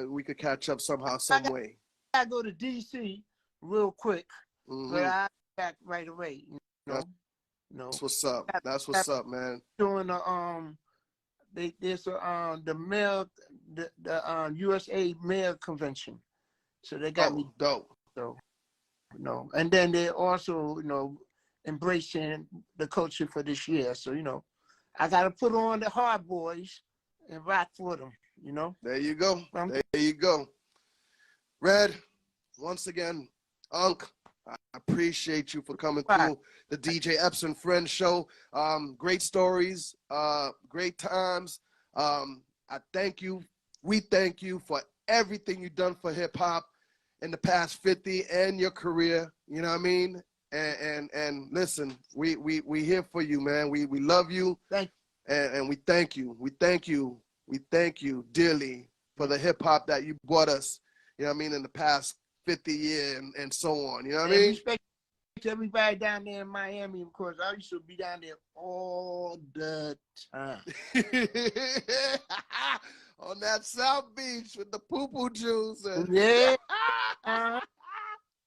we could catch up somehow, some way. I go to DC real quick, Mm-hmm. but I'll be back right away. You know. That's what's up. That's what's up, man. Doing there's the mail, the USA Mail Convention, so they got me dope. So, you know, and then they also, you know, embracing the culture for this year. So, you know, I got to put on the hard boys and rock for them. You know. There you go. There you go. Red, once again, Unc, I appreciate you for coming through the DJ Epps and Friends show. Great stories, great times. I thank you. We thank you for everything you've done for hip hop in the past 50 and your career. You know what I mean? And listen, we here for you, man. We love you. Thank you. And we thank you. We thank you dearly for the hip hop that you brought us. You know what I mean, in the past 50 years and so on. You know what I mean? Respect to everybody down there in Miami, of course. I used to be down there all the time. On that South Beach with the poo-poo juice. Yeah.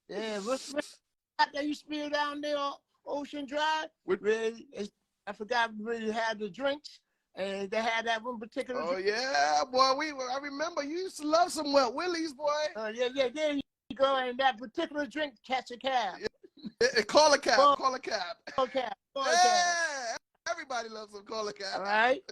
Yeah. What's that used to be down there on Ocean Drive? I forgot where they had the drinks. And they had that one particular. Oh yeah, boy. I remember you used to love some Wet Willies, boy. Yeah. There you go, and that particular drink, catch a cab. Call a cab. Call a cab. Okay. Yeah, everybody loves some call a cab. All right.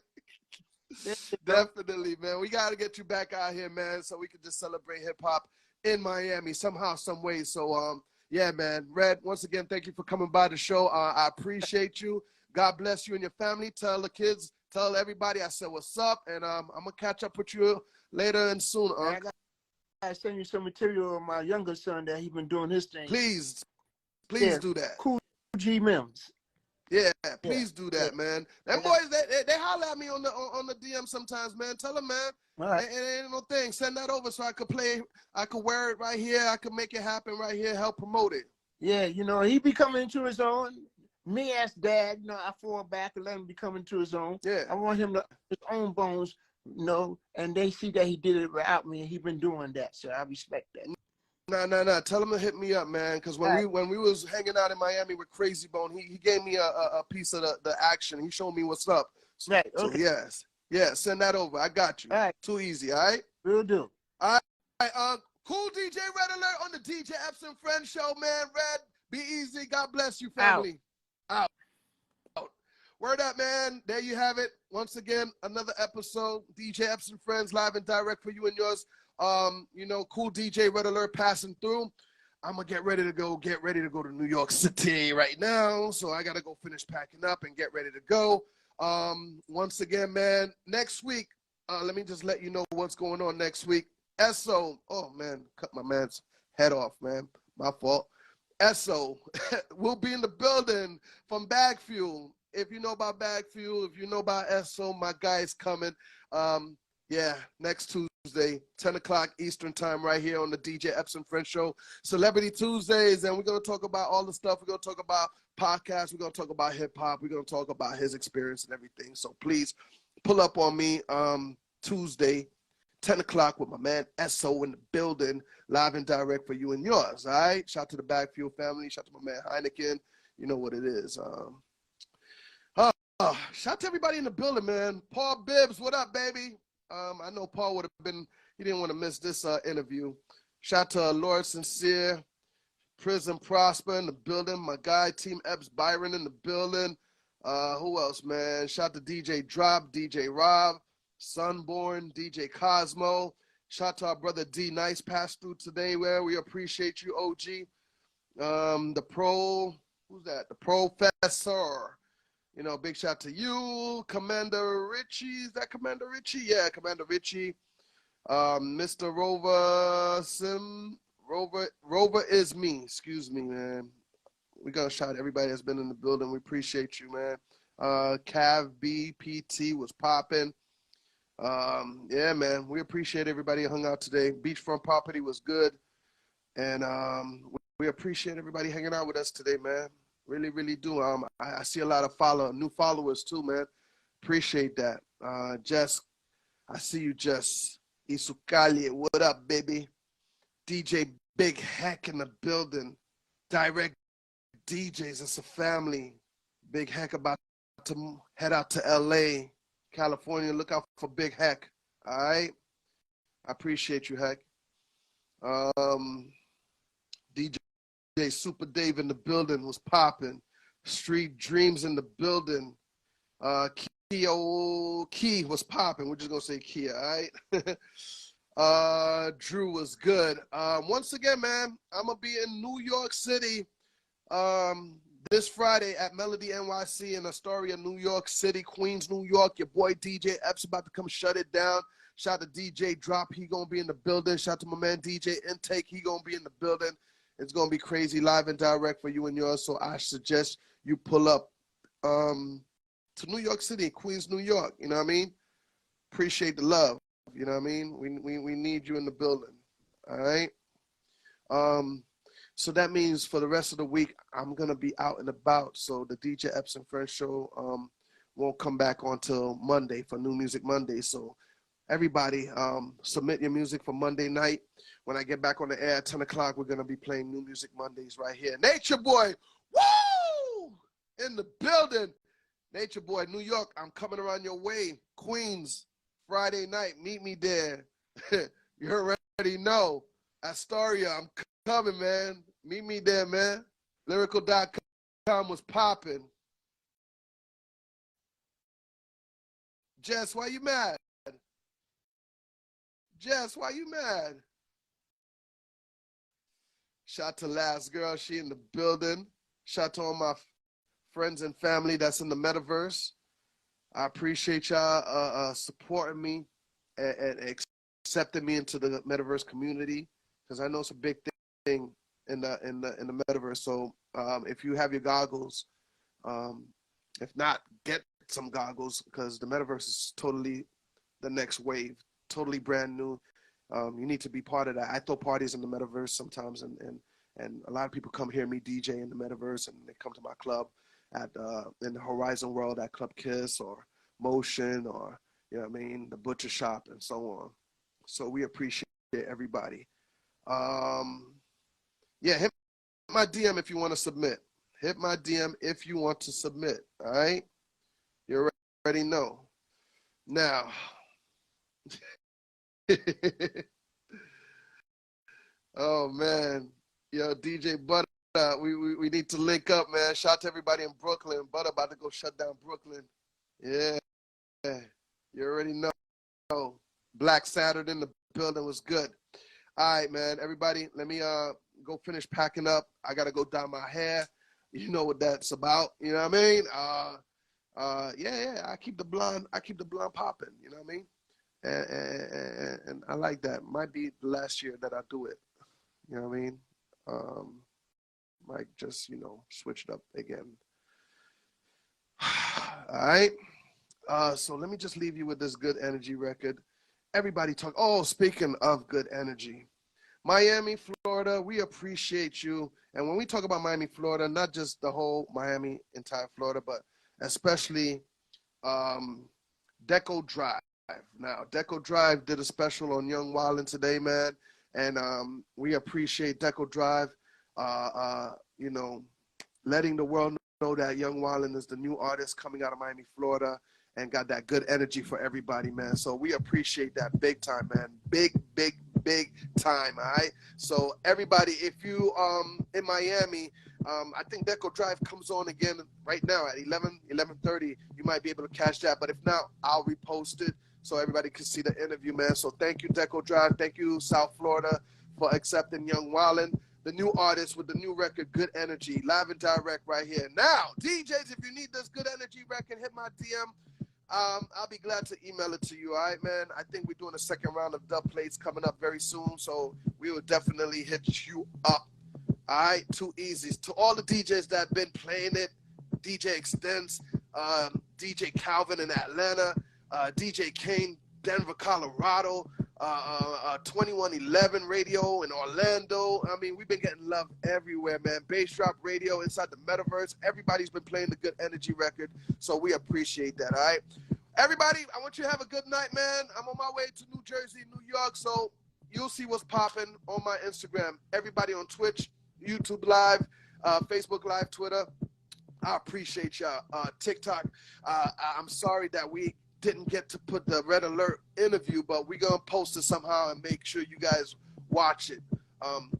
Definitely, man. We got to get you back out here, man, so we can just celebrate hip hop in Miami somehow, some way. So, yeah, man. Red, once again, thank you for coming by the show. I appreciate you. God bless you and your family. Tell the kids. Tell everybody I said what's up, and I'm gonna catch up with you later and soon. I gotta send you some material of my younger son that he been doing his thing. Please do that. Cool G Mims. Yeah, please do that, man. Them boys, they holler at me on the DM sometimes, man. Tell them, man. All right. It ain't no thing. Send that over so I could play. I could wear it right here. I could make it happen right here. Help promote it. Yeah, you know, he be coming into his own. Me as dad, you know, I fall back and let him be coming to his own. Yeah. I want him to his own bones, you know, and they see that he did it without me, and he been doing that, so I respect that. Nah. Tell him to hit me up, man. Because when we was hanging out in Miami with Crazy Bone, he gave me a piece of the action. He showed me what's up. Right. So Okay. yes, send that over. I got you. All right. Too easy. All right. Will do. All right. Cool DJ Red Alert on the DJ Epps and Friends show, man. Red, be easy. God bless you, family. Out. Word up, man. There you have it. Once again, another episode. DJ Epps and Friends, live and direct for you and yours. You know, Cool DJ Red Alert passing through. I'm gonna get ready to go to New York City right now. So I gotta go finish packing up and get ready to go. Once again, man, next week, let me just let you know what's going on next week. SO, oh man, cut my man's head off, man. My fault. SO will be in the building from Bag Fuel. If you know about Bag Fuel, if you know about SO, my guy is coming. Yeah, next Tuesday, 10 o'clock Eastern time right here on the DJ Epps and Friends show. Celebrity Tuesdays, and we're going to talk about all the stuff. We're going to talk about podcasts. We're going to talk about hip-hop. We're going to talk about his experience and everything. So please pull up on me Tuesday, 10 o'clock with my man SO in the building, live and direct for you and yours, all right? Shout to the Bag Fuel family. Shout to my man Heineken. You know what it is. Shout to everybody in the building, man. Paul Bibbs, what up, baby? I know Paul would have been, he didn't want to miss this interview. Shout to Lord Sincere, Prison Prosper in the building. My guy, Team Epps Byron in the building. Who else, man? Shout to DJ Drop, DJ Rob, Sunborn, DJ Cosmo. Shout to our brother D Nice passed through today, where we appreciate you, OG. Who's that? The Professor. You know, big shout to you, Commander Richie. Is that Commander Richie? Yeah, Commander Richie. Mr. Rover is me. Excuse me, man. We're gonna shout everybody that's been in the building. We appreciate you, man. Cav BPT was popping. Yeah, man. We appreciate everybody who hung out today. Beachfront Property was good. And we appreciate everybody hanging out with us today, man. Really, really do. I see a lot of new followers too, man. Appreciate that. Jess, I see you, Jess. Isukali, what up, baby? DJ Big Heck in the building. Direct DJs, it's a family. Big Heck about to head out to LA, California. Look out for Big Heck. All right. I appreciate you, Heck. DJ Super Dave in the building was popping. Street Dreams in the building. Key was popping. We're just gonna say Kia, all right? Drew was good. Once again, man, I'm gonna be in New York City this Friday at Melody NYC in Astoria, New York City, Queens, New York. Your boy DJ Epps about to come shut it down. Shout out to DJ Drop, he gonna be in the building. Shout out to my man DJ Intake, he gonna be in the building. It's gonna be crazy, live and direct for you and yours. So I suggest you pull up to New York City, Queens, New York. You know what I mean? Appreciate the love. You know what I mean? We need you in the building. All right. So that means for the rest of the week, I'm gonna be out and about. So the DJ Epps and Friends show won't come back until Monday for New Music Monday. So everybody, submit your music for Monday night. When I get back on the air at 10 o'clock, we're gonna be playing New Music Mondays right here. Nature Boy, woo! In the building. Nature Boy, New York, I'm coming around your way. Queens, Friday night, meet me there. You already know. Astoria, I'm coming, man. Meet me there, man. Lyrical.com was popping. Jess, why you mad? Jess, why you mad? Shout to Last Girl, she in the building. Shout to all my friends and family that's in the metaverse. I appreciate y'all supporting me and accepting me into the metaverse community, because I know it's a big thing in the metaverse. So if you have your goggles, if not, get some goggles, because the metaverse is totally the next wave, totally brand new. You need to be part of that. I throw parties in the metaverse sometimes, and a lot of people come hear me DJ in the metaverse, and they come to my club at in the Horizon World at Club Kiss or Motion, or you know what I mean, the Butcher Shop and so on. So we appreciate everybody. Yeah, hit my DM if you want to submit. Hit my DM if you want to submit. All right, you already know. Now, oh man, yo, DJ Butter, we need to link up, man. Shout out to everybody in Brooklyn. Butter about to go shut down Brooklyn. Yeah, you already know. Black Saturday in the building was good. All right, man. Everybody, let me go finish packing up. I gotta go dye my hair. You know what that's about. You know what I mean? Yeah. I keep the blonde popping. You know what I mean? And I like that. Might be the last year that I do it. You know what I mean? Might just, switch it up again. All right. So let me just leave you with this good energy record. Everybody talk. Oh, speaking of good energy, Miami, Florida, we appreciate you. And when we talk about Miami, Florida, not just the whole Miami, entire Florida, but especially Deco Drive. Now, Deco Drive did a special on Young Wildin' today, man. And we appreciate Deco Drive, letting the world know that Young Wildin' is the new artist coming out of Miami, Florida, and got that good energy for everybody, man. So we appreciate that big time, man. Big time, all right? So everybody, if you in Miami, I think Deco Drive comes on again right now at 11:30. You might be able to catch that, but if not, I'll repost it so everybody can see the interview, man. So thank you, Deco Drive. Thank you, South Florida, for accepting Young Wildin'. the new artist with the new record, Good Energy, live and direct right here. Now, DJs, if you need this Good Energy record, hit my DM. I'll be glad to email it to you, all right, man? I think we're doing a second round of dub plates coming up very soon, so we will definitely hit you up. All right, too easy. To all the DJs that have been playing it, DJ Extents, DJ Calvin in Atlanta, DJ Kane, Denver, Colorado, 2111 Radio in Orlando. I mean, we've been getting love everywhere, man. Bass Drop Radio inside the metaverse. Everybody's been playing the Good Energy record, so we appreciate that, all right? Everybody, I want you to have a good night, man. I'm on my way to New Jersey, New York, so you'll see what's popping on my Instagram. Everybody on Twitch, YouTube Live, Facebook Live, Twitter. I appreciate y'all. TikTok, I'm sorry that we didn't get to put the Red Alert interview, but we're going to post it somehow and make sure you guys watch it.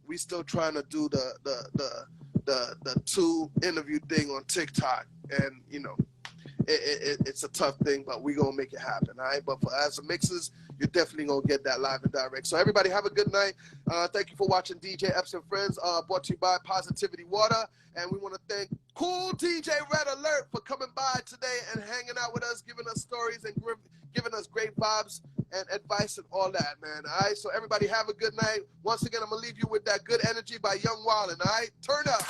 We still trying to do the 2 interview thing on TikTok, and, you know, it's a tough thing, but we're going to make it happen, all right? But as the mixes, you're definitely going to get that live and direct. So everybody have a good night. Thank you for watching DJ Epps and Friends, brought to you by Positivity Water. And we want to thank Cool DJ Red Alert for coming by today and hanging out with us, giving us stories and giving us great vibes and advice and all that, man. All right, so everybody have a good night. Once again, I'm going to leave you with that Good Energy by Young Wildin', all right? Turn up.